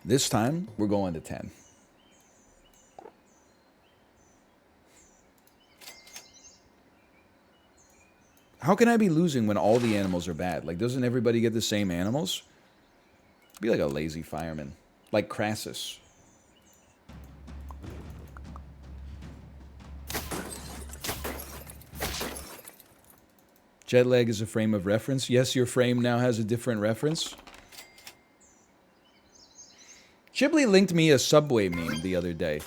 This time, we're going to 10. How can I be losing when all the animals are bad? Like, doesn't everybody get the same animals? Be like a lazy fireman. Like Crassus. Jet lag is a frame of reference. Yes, your frame now has a different reference. Ghibli linked me a Subway meme the other day.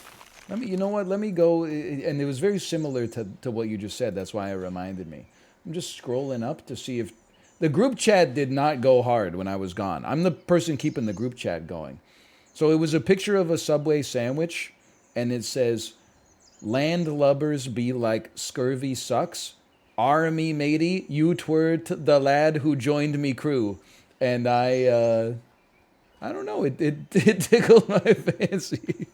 You know what? Let me go, and it was very similar to what you just said. That's why it reminded me. I'm just scrolling up to see if the group chat did not go hard when I was gone. I'm the person keeping the group chat going. So it was a picture of a Subway sandwich, and it says, "Landlubbers be like scurvy sucks. Army matey, you twere the lad who joined me crew." And I don't know, it tickled my fancy.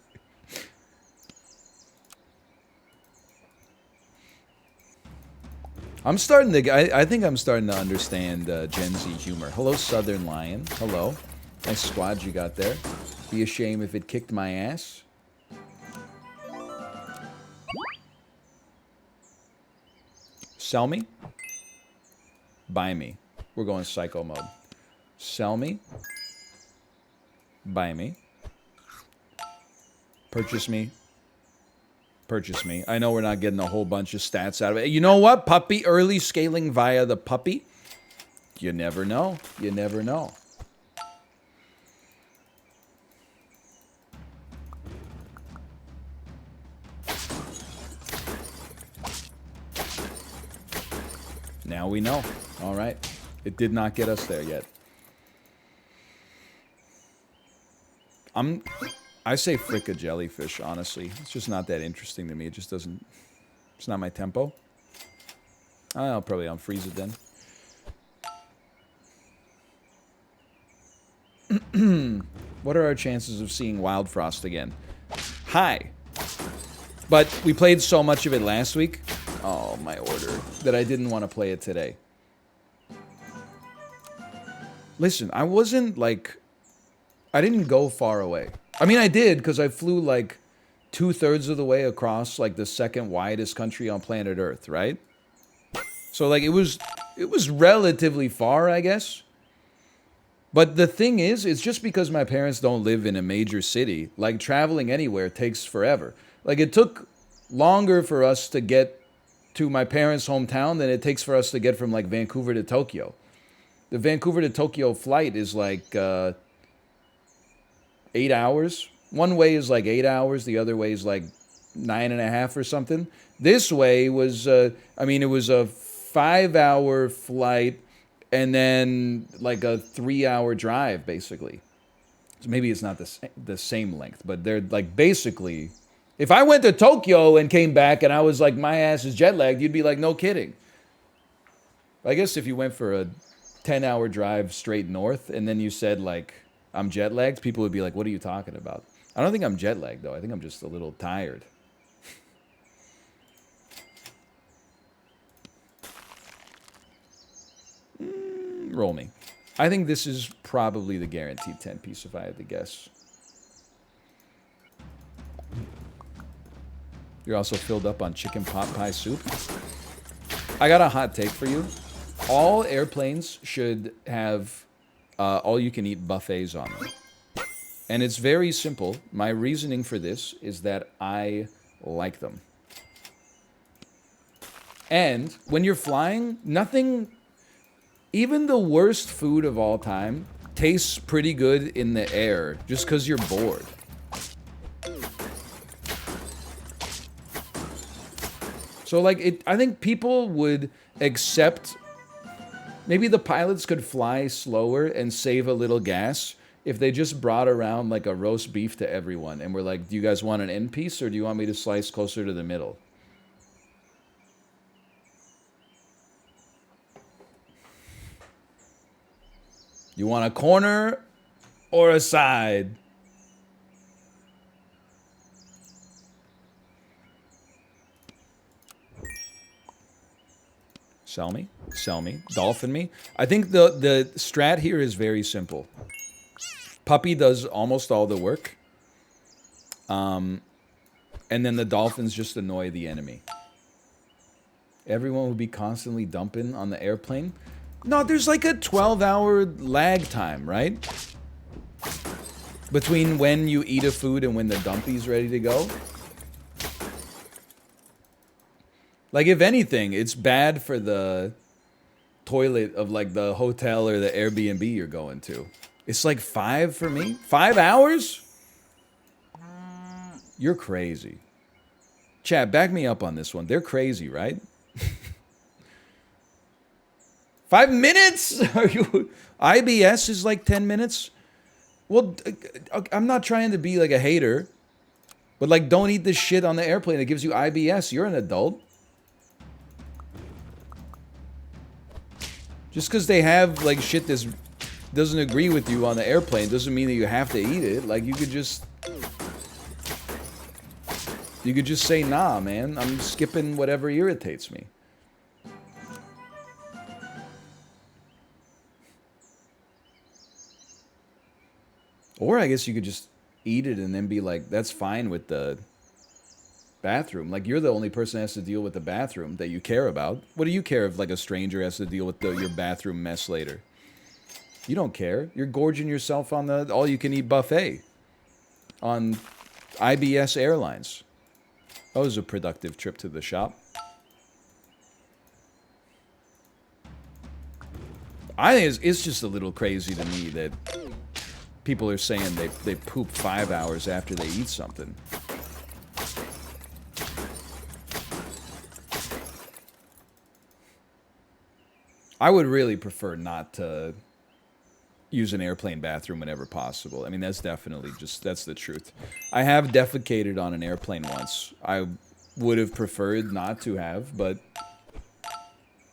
I'm starting to, I think I'm starting to understand Gen Z humor. Hello, Southern Lion. Hello. Nice squad you got there. Be a shame if it kicked my ass. Sell me. Buy me. We're going psycho mode. Sell me. Buy me. Purchase me. Purchase me. I know we're not getting a whole bunch of stats out of it. You know what? Puppy early scaling via the puppy. You never know. You never know. Now we know. All right. It did not get us there yet. I say frick a jellyfish, honestly. It's just not that interesting to me. It just doesn't... It's not my tempo. I'll probably unfreeze it then. What are our chances of seeing Wild Frost again? High. But we played so much of it last week. Oh, my order. That I didn't want to play it today. Listen, I wasn't like... I didn't go far away. I mean, I did, because I flew like 2/3 of the way across like the second widest country on planet Earth, right? So like it was relatively far, I guess. But the thing is, it's just because my parents don't live in a major city. Like traveling anywhere takes forever. Like it took longer for us to get to my parents' hometown than it takes for us to get from like Vancouver to Tokyo. The Vancouver to Tokyo flight is like 8 hours. One way is like 8 hours. The other way is like 9.5 or something. This way was, I mean, it was a 5-hour flight and then like a 3-hour drive, basically. So maybe it's not the same length, but they're like basically, if I went to Tokyo and came back and I was like, my ass is jet lagged, you'd be like, no kidding. I guess if you went for a 10-hour drive straight north and then you said like, I'm jet lagged, people would be like, what are you talking about? I don't think I'm jet lagged, though. I think I'm just a little tired. Roll me. I think this is probably the guaranteed 10 piece if I had to guess. You're also filled up on chicken pot pie soup. I got a hot take for you. All airplanes should have all-you-can-eat buffets on them. And it's very simple. My reasoning for this is that I like them. And when you're flying, nothing, even the worst food of all time, tastes pretty good in the air just because you're bored. So, like, I think people would accept... Maybe the pilots could fly slower and save a little gas if they just brought around like a roast beef to everyone and were like, do you guys want an end piece or do you want me to slice closer to the middle? You want a corner or a side? Sell me. Sell me. Dolphin me. I think the strat here is very simple. Puppy does almost all the work. And then the dolphins just annoy the enemy. Everyone would be constantly dumping on the airplane. No, there's like a 12-hour lag time, right? Between when you eat a food and when the dumpy's ready to go. Like, if anything, it's bad for the toilet of, like, the hotel or the Airbnb you're going to. It's like 5 for me. 5 hours? You're crazy. Chat, back me up on this one. They're crazy, right? 5 minutes? Are you... IBS is like 10 minutes? Well, I'm not trying to be like a hater. But, like, don't eat this shit on the airplane that gives you IBS. You're an adult. Just because they have, like, shit that doesn't agree with you on the airplane doesn't mean that you have to eat it. Like, you could just... You could just say, nah, man. I'm skipping whatever irritates me. Or I guess you could just eat it and then be like, that's fine with the bathroom. Like, you're the only person that has to deal with the bathroom that you care about. What do you care if, like, a stranger has to deal with your bathroom mess later? You don't care. You're gorging yourself on the all-you-can-eat buffet on IBS Airlines. That was a productive trip to the shop. I think it's just a little crazy to me that people are saying they poop 5 hours after they eat something. I would really prefer not to use an airplane bathroom whenever possible. I mean, that's definitely that's the truth. I have defecated on an airplane once. I would have preferred not to have, but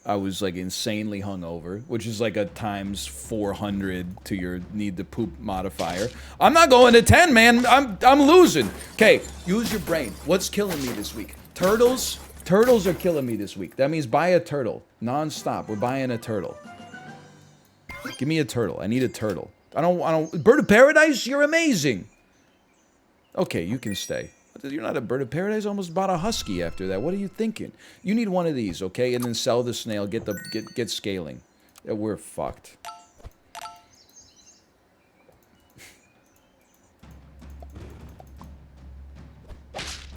I was like insanely hungover, which is like a times 400 to your need to poop modifier. I'm not going to 10, man. I'm losing. Okay, use your brain. What's killing me this week? Turtles? Turtles are killing me this week. That means buy a turtle. Non-stop. We're buying a turtle. Give me a turtle. I need a turtle. I don't... Bird of Paradise? You're amazing. Okay, you can stay. You're not a bird of paradise. I almost bought a husky after that. What are you thinking? You need one of these, okay? And then sell the snail. Get scaling. We're fucked.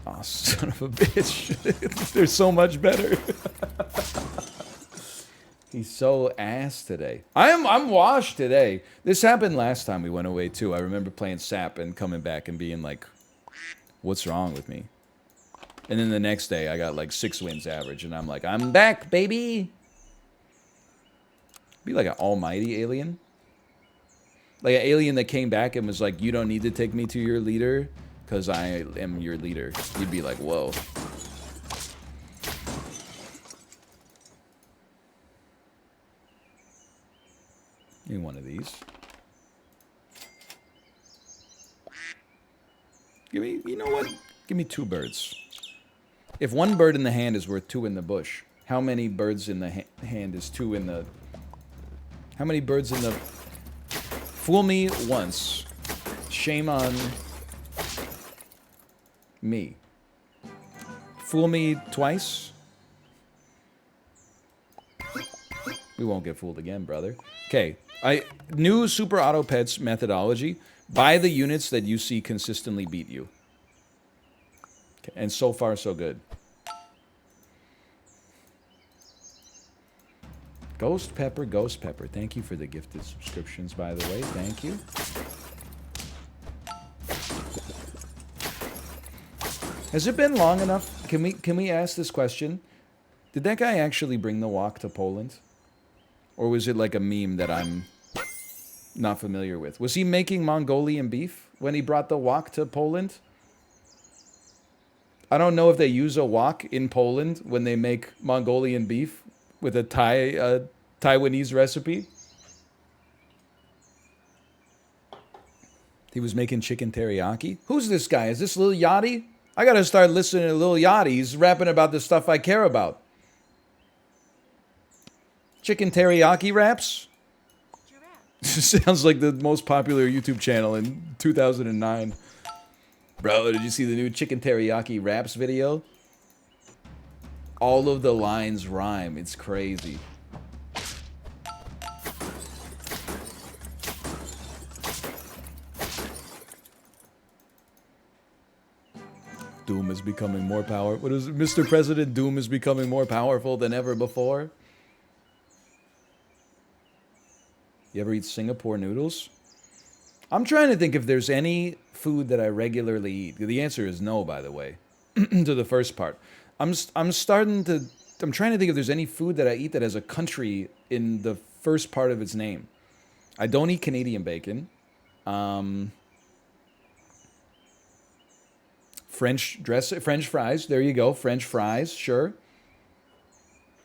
Oh, son of a bitch. They're so much better. He's so ass today. I'm washed today. This happened last time we went away too. I remember playing SAP and coming back and being like, what's wrong with me? And then the next day I got like 6 wins average and I'm like, I'm back, baby. Be like an almighty alien. Like an alien that came back and was like, you don't need to take me to your leader because I am your leader. You'd be like, whoa. Need one of these. Give me, you know what? Give me 2 birds. If 1 bird in the hand is worth 2 in the bush, how many birds in the hand is 2 in the... How many birds in the... Fool me once. Shame on... me. Fool me twice? We won't get fooled again, brother. Okay. New Super Auto Pets methodology. Buy the units that you see consistently beat you. Okay. And so far, so good. Ghost Pepper. Thank you for the gifted subscriptions, by the way. Thank you. Has it been long enough? Can we ask this question? Did that guy actually bring the wok to Poland? Or was it like a meme that I'm not familiar with? Was he making Mongolian beef when he brought the wok to Poland? I don't know if they use a wok in Poland when they make Mongolian beef with a Taiwanese recipe. He was making chicken teriyaki. Who's this guy? Is this Lil Yachty? I gotta start listening to Lil Yachty. He's rapping about the stuff I care about. Chicken teriyaki raps? Sounds like the most popular YouTube channel in 2009. Bro, did you see the new chicken teriyaki wraps video? All of the lines rhyme. It's crazy. Doom is becoming more powerful. What is it? Mr. President, Doom is becoming more powerful than ever before. You ever eat Singapore noodles? I'm trying to think if there's any food that I regularly eat. The answer is no, by the way, to the first part. I'm trying to think if there's any food that I eat that has a country in the first part of its name. I don't eat Canadian bacon. French fries. There you go. French fries, sure.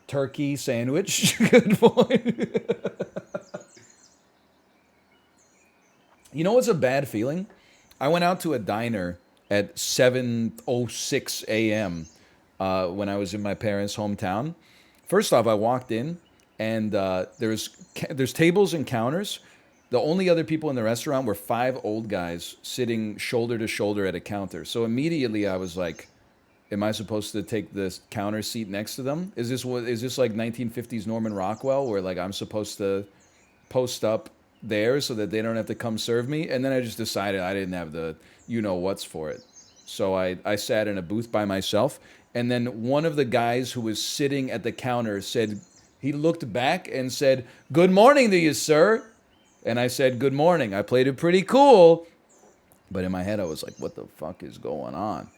Turkey sandwich. Good point. You know what's a bad feeling? I went out to a diner at 7:06 a.m. When I was in my parents' hometown. First off, I walked in, and there's tables and counters. The only other people in the restaurant were 5 old guys sitting shoulder to shoulder at a counter. So immediately I was like, am I supposed to take this counter seat next to them? Is this like 1950s Norman Rockwell, where like I'm supposed to post up there so that they don't have to come serve me? And then I just decided I didn't have the you-know-whats for it. So I sat in a booth by myself. And then one of the guys who was sitting at the counter said, he looked back and said, "Good morning to you, sir." And I said, "Good morning." I played it pretty cool. But in my head, I was like, what the fuck is going on?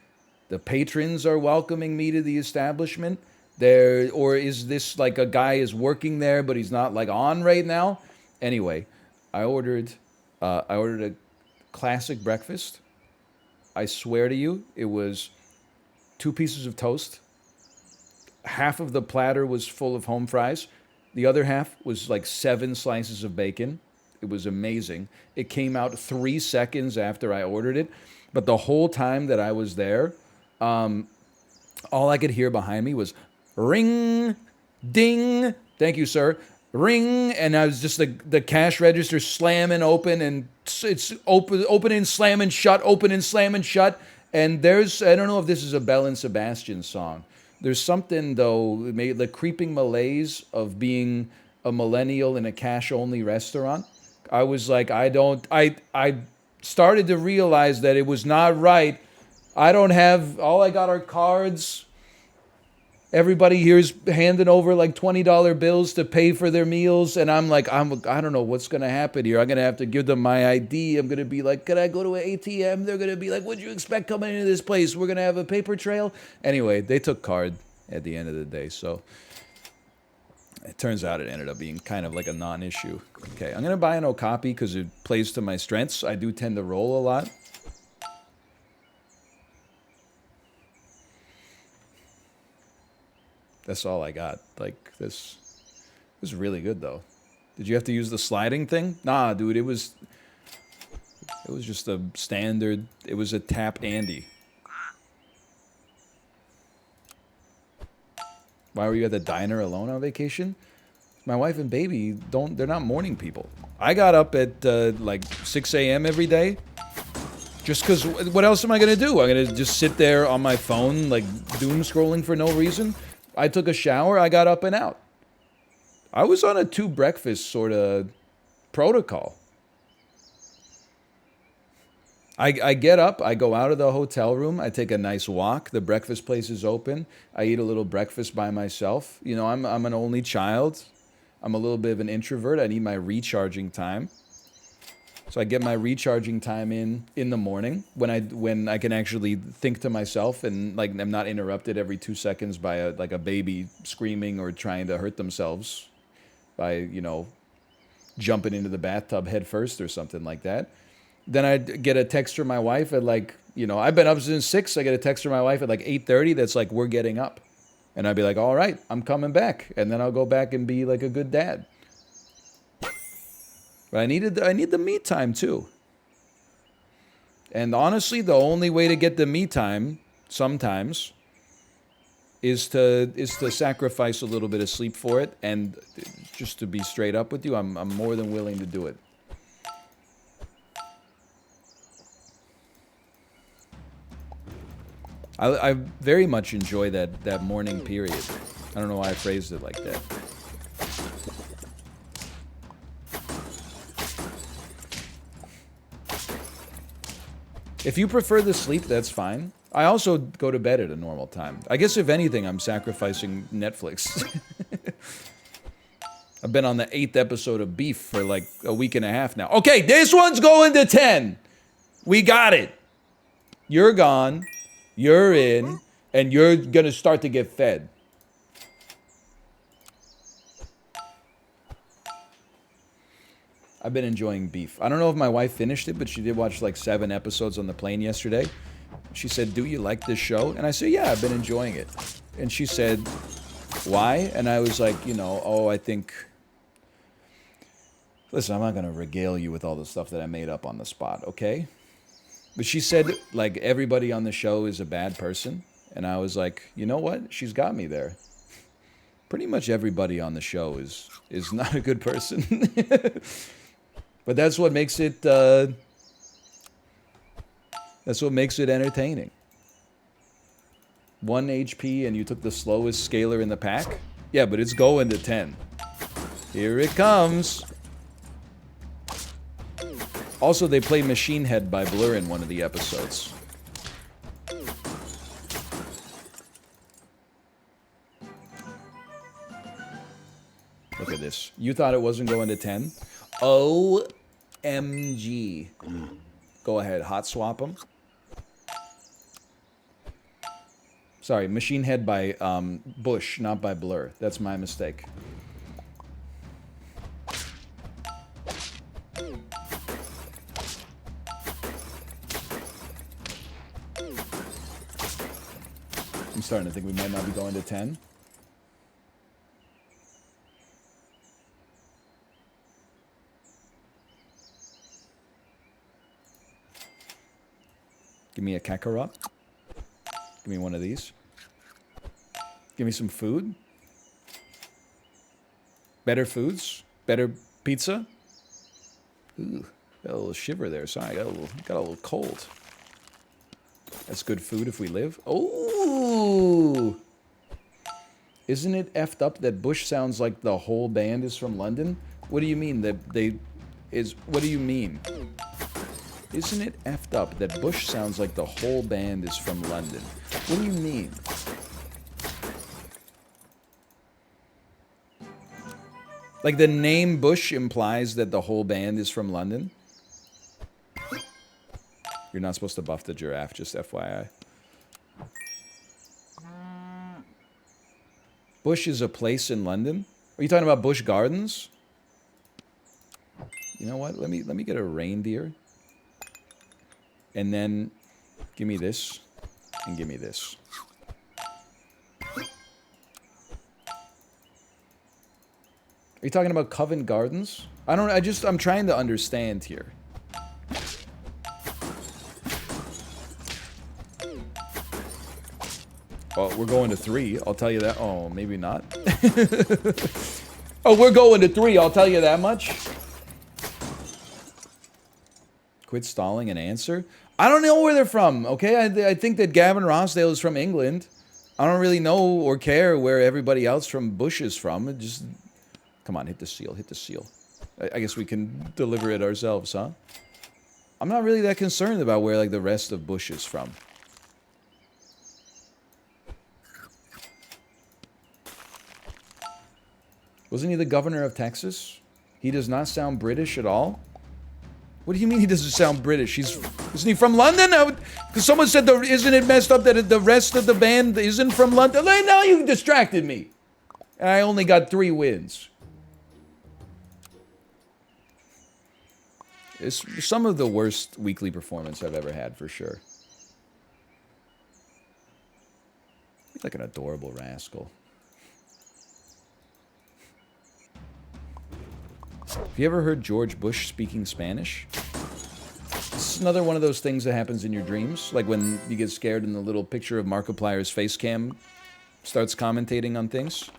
The patrons are welcoming me to the establishment? Or is this like a guy is working there, but he's not like on right now? Anyway, I ordered a classic breakfast. I swear to you, it was 2 pieces of toast. Half of the platter was full of home fries. The other half was like 7 slices of bacon. It was amazing. It came out 3 seconds after I ordered it. But the whole time that I was there, all I could hear behind me was ring, ding. Thank you, sir. Ring. And I was just the cash register slamming open, and it's open and slamming shut, open and slamming shut. And I don't know if this is a Bell and Sebastian song. There's something, though, the creeping malaise of being a millennial in a cash-only restaurant. I was like, I started to realize that it was not right. All I got are cards. Everybody here is handing over like $20 bills to pay for their meals. And I'm like, I don't know what's going to happen here. I'm going to have to give them my ID. I'm going to be like, can I go to an ATM? They're going to be like, what'd you expect coming into this place? We're going to have a paper trail. Anyway, they took card at the end of the day. So it turns out it ended up being kind of like a non-issue. Okay, I'm going to buy an Okapi because it plays to my strengths. I do tend to roll a lot. That's all I got. Like, this was really good, though. Did you have to use the sliding thing? Nah, dude, it was just a standard. It was a tap Andy. Why were you at the diner alone on vacation? My wife and baby they're not morning people. I got up at like 6 a.m. every day. Just because, what else am I going to do? I'm going to just sit there on my phone, like doom scrolling for no reason? I took a shower, I got up and out. I was on a 2 breakfast sort of protocol. I get up, I go out of the hotel room, I take a nice walk, the breakfast place is open, I eat a little breakfast by myself. You know, I'm an only child. I'm a little bit of an introvert. I need my recharging time. So I get my recharging time in the morning when I can actually think to myself and like I'm not interrupted every 2 seconds by a baby screaming or trying to hurt themselves by, you know, jumping into the bathtub head first or something like that. Then I get a text from my wife at like, you know, I've been up since 6. I get a text from my wife at like 8:30 that's like, we're getting up. And I'd be like, all right, I'm coming back. And then I'll go back and be like a good dad. But I need the me time too. And honestly, the only way to get the me time sometimes is to sacrifice a little bit of sleep for it. And just to be straight up with you, I'm more than willing to do it. I very much enjoy that morning period. I don't know why I phrased it like that. If you prefer the sleep, that's fine. I also go to bed at a normal time. I guess if anything, I'm sacrificing Netflix. I've been on the 8th episode of Beef for like a week and a half now. Okay, this one's going to 10. We got it. You're gone. You're in. And you're going to start to get fed. I've been enjoying Beef. I don't know if my wife finished it, but she did watch like 7 episodes on the plane yesterday. She said, "Do you like this show?" And I said, "Yeah, I've been enjoying it." And she said, "Why?" And I was like, I think... Listen, I'm not going to regale you with all the stuff that I made up on the spot, okay? But she said, like, everybody on the show is a bad person. And I was like, you know what? She's got me there. Pretty much everybody on the show is not a good person. But that's what makes it entertaining. 1 HP and you took the slowest scaler in the pack? Yeah, but it's going to 10. Here it comes. Also, they play Machine Head by Blur in one of the episodes. Look at this. You thought it wasn't going to 10? OMG. Go ahead, hot swap them. Sorry, Machine Head by Bush, not by Blur. That's my mistake. I'm starting to think we might not be going to 10. Give me a Kakarot. Give me one of these. Give me some food. Better foods. Better pizza. Ooh, got a little shiver there. Sorry, got a little cold. That's good food if we live. Oh! Isn't it effed up that Bush sounds like the whole band is from London? What do you mean that what do you mean? Isn't it effed up that Bush sounds like the whole band is from London? What do you mean? Like the name Bush implies that the whole band is from London? You're not supposed to buff the giraffe, just FYI. Bush is a place in London? Are you talking about Bush Gardens? You know what? Let me get a reindeer. And then give me this and give me this. Are you talking about Covent Gardens? I'm trying to understand here. Oh, we're going to 3. I'll tell you that. Oh, maybe not. Oh, we're going to 3. I'll tell you that much. Quit stalling and answer. I don't know where they're from, okay? I think that Gavin Rossdale is from England. I don't really know or care where everybody else from Bush is from. Just, come on, hit the seal, hit the seal. I guess we can deliver it ourselves, huh? I'm not really that concerned about where, like, the rest of Bush is from. Wasn't he the governor of Texas? He does not sound British at all? What do you mean he doesn't sound British? Isn't he from London? Because someone said, isn't it messed up that the rest of the band isn't from London? Now you distracted me. And I only got 3 wins. It's some of the worst weekly performance I've ever had, for sure. He's like an adorable rascal. Have you ever heard George Bush speaking Spanish? This is another one of those things that happens in your dreams. Like when you get scared and the little picture of Markiplier's face cam starts commentating on things.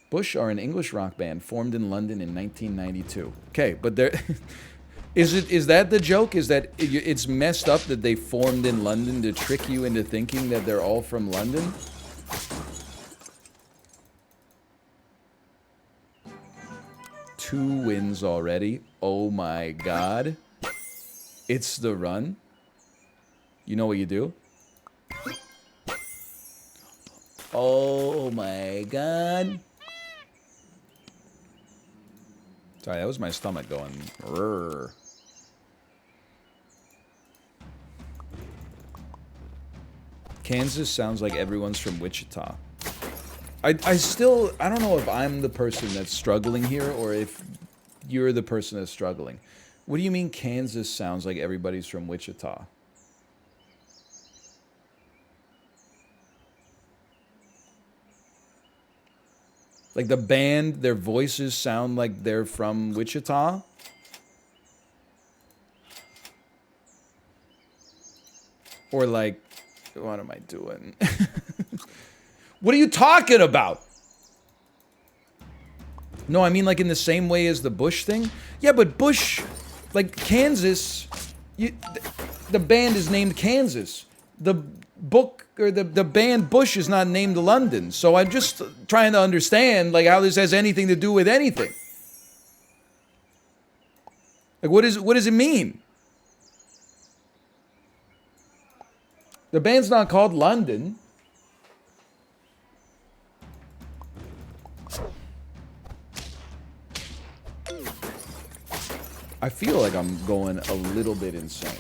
Bush are an English rock band formed in London in 1992. Okay, but Is that the joke? Is that it's messed up that they formed in London to trick you into thinking that they're all from London? Two wins already. Oh my god. It's the run. You know what you do? Oh my god. Sorry, that was my stomach going. Rrr. Kansas sounds like everyone's from Wichita. I don't know if I'm the person that's struggling here or if you're the person that's struggling. What do you mean Kansas sounds like everybody's from Wichita? Like the band, their voices sound like they're from Wichita? Or like, what am I doing? What are you talking about? No, I mean like in the same way as the Bush thing? Yeah, but Bush, like Kansas, the band is named Kansas. The book or the band Bush is not named London. So I'm just trying to understand like how this has anything to do with anything. Like what does it mean? The band's not called London. I feel like I'm going a little bit insane.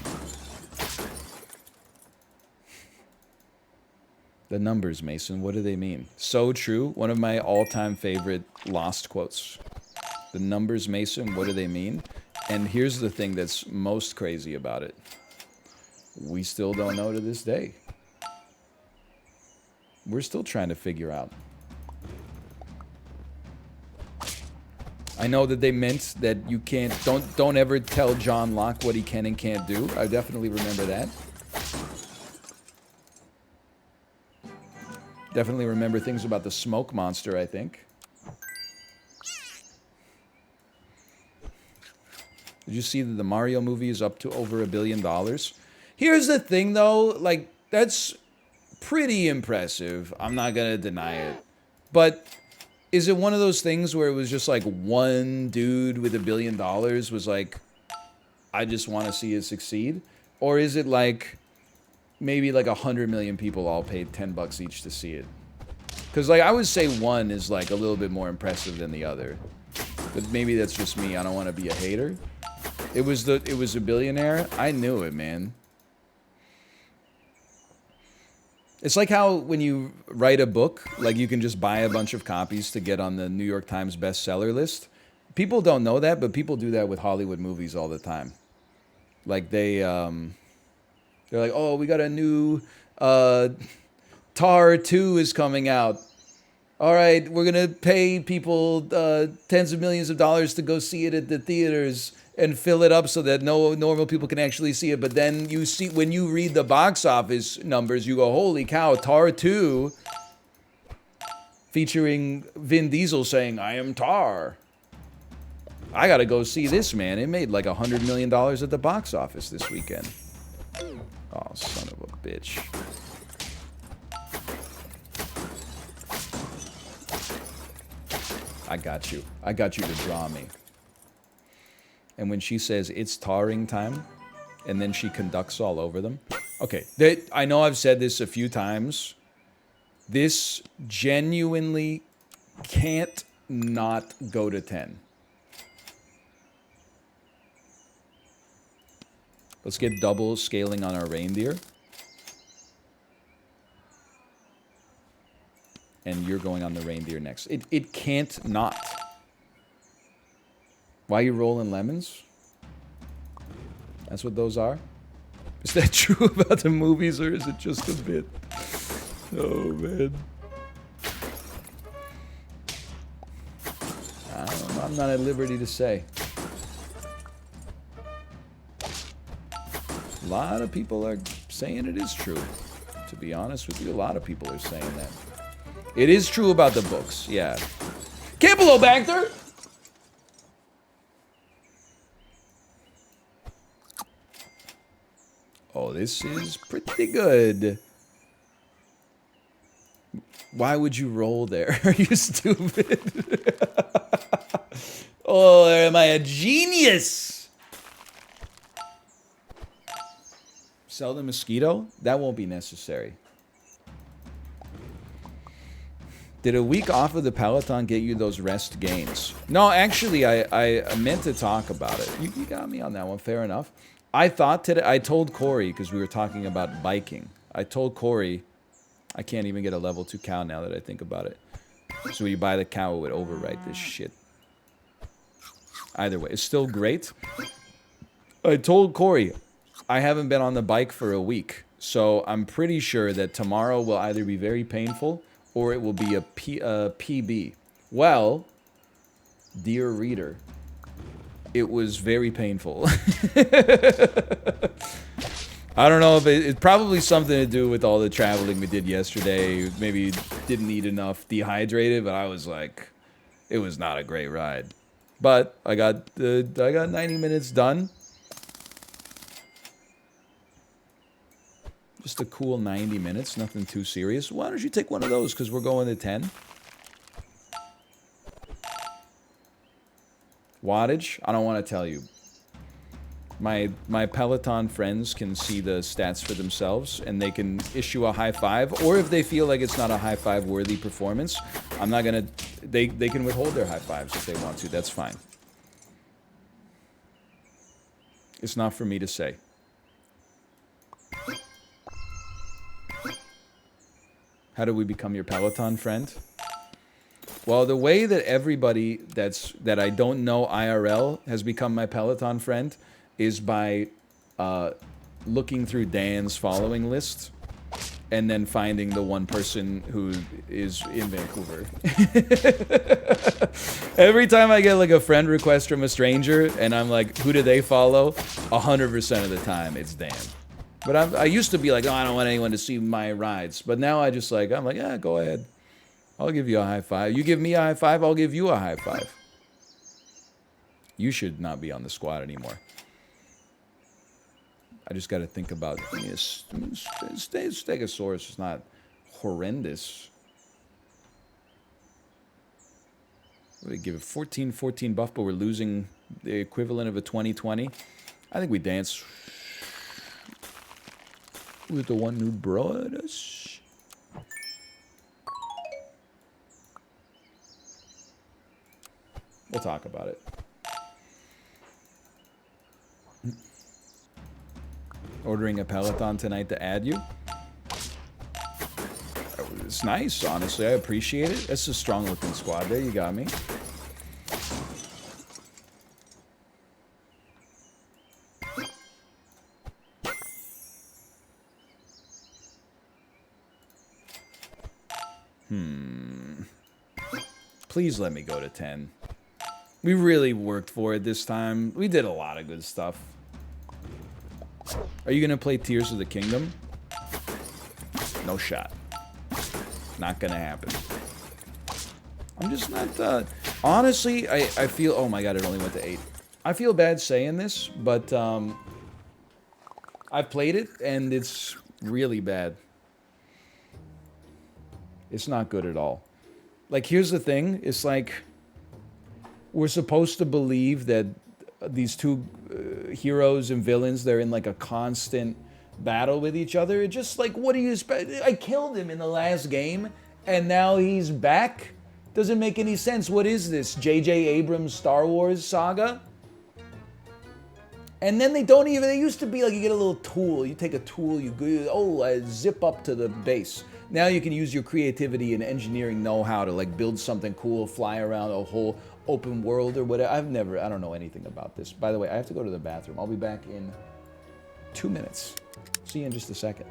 The numbers, Mason, what do they mean? So true. One of my all-time favorite Lost quotes. The numbers, Mason, what do they mean? And here's the thing that's most crazy about it. We still don't know to this day. We're still trying to figure out. I know that they meant that you can't, don't ever tell John Locke what he can and can't do. I definitely remember that. Definitely remember things about the smoke monster, I think. Did you see that the Mario movie is up to over $1 billion? Here's the thing, though. Like, that's pretty impressive. I'm not going to deny it. But is it one of those things where it was just like one dude with $1 billion was like, I just want to see it succeed? Or is it like maybe like 100 million people all paid $10 each to see it? Because like I would say one is like a little bit more impressive than the other. But maybe that's just me. I don't want to be a hater. It was a billionaire. I knew it, man. It's like how when you write a book, like you can just buy a bunch of copies to get on the New York Times bestseller list. People don't know that, but people do that with Hollywood movies all the time. Like they're like, oh, we got a new Tar 2 is coming out. All right, we're going to pay people tens of millions of dollars to go see it at the theaters and fill it up so that no normal people can actually see it. But then you see, when you read the box office numbers, you go, holy cow, Tar 2 featuring Vin Diesel saying, I am Tar. I got to go see this, man. It made like $100 million at the box office this weekend. Oh, son of a bitch. I got you. I got you to draw me. And when she says, it's tarring time, and then she conducts all over them. Okay, I know I've said this a few times. This genuinely can't not go to 10. Let's get double scaling on our reindeer. And you're going on the reindeer next. It can't not. Why are you rolling lemons? That's what those are? Is that true about the movies, or is it just a bit? Oh, man. I don't know. I'm not at liberty to say. A lot of people are saying it is true. To be honest with you, a lot of people are saying that. It is true about the books, yeah. Campylobacter! Oh, this is pretty good. Why would you roll there? Are you stupid? Oh, am I a genius? Sell the mosquito? That won't be necessary. Did a week off of the Peloton get you those rest gains? No, actually, I meant to talk about it. You got me on that one. Fair enough. I thought today, I told Corey, because we were talking about biking. I told Corey, I can't even get a level 2 cow now that I think about it. So when you buy the cow, it would overwrite this shit. Either way, it's still great. I told Corey, I haven't been on the bike for a week. So I'm pretty sure that tomorrow will either be very painful or it will be a PB. Well, dear reader, it was very painful. I don't know if it's probably something to do with all the traveling we did yesterday. Maybe didn't eat enough, dehydrated, but I was like, it was not a great ride. But I got 90 minutes done. Just a cool 90 minutes, nothing too serious. Why don't you take one of those, because we're going to 10. Wattage, I don't want to tell you. My Peloton friends can see the stats for themselves, and they can issue a high five, or if they feel like it's not a high five worthy performance, I'm not gonna, they can withhold their high fives if they want to, that's fine. It's not for me to say. How do we become your Peloton friend? Well, the way that everybody that I don't know IRL has become my Peloton friend is by looking through Dan's following list and then finding the one person who is in Vancouver. Every time I get like a friend request from a stranger and I'm like, who do they follow? 100% of the time it's Dan. But I used to be like, oh, I don't want anyone to see my rides. But now I'm like, yeah, go ahead. I'll give you a high five. You give me a high five, I'll give you a high five. You should not be on the squad anymore. I just got to think about this. Stegosaurus is not horrendous. We give it 14-14 buff, but we're losing the equivalent of a 20-20. I think we dance with the one who brought us. We'll talk about it. Ordering a Peloton tonight to add you. It's nice, honestly. I appreciate it. That's a strong-looking squad there. You got me. Please let me go to 10. We really worked for it this time. We did a lot of good stuff. Are you going to play Tears of the Kingdom? No shot. Not going to happen. I'm just not... honestly, I feel... Oh my god, it only went to 8. I feel bad saying this, but I've played it, and it's really bad. It's not good at all. Like, here's the thing. It's like... We're supposed to believe that these two heroes and villains, they're in like a constant battle with each other. It's just like, what do you expect? I killed him in the last game, and now he's back? Doesn't make any sense. What is this? J.J. Abrams' Star Wars saga? And then they don't even, they used to be like, you get a little tool. You take a tool, you go, oh, I zip up to the base. Now you can use your creativity and engineering know-how to like build something cool, fly around a whole open world or whatever. I don't know anything about this. By the way, I have to go to the bathroom. I'll be back in 2 minutes. See you in just a second.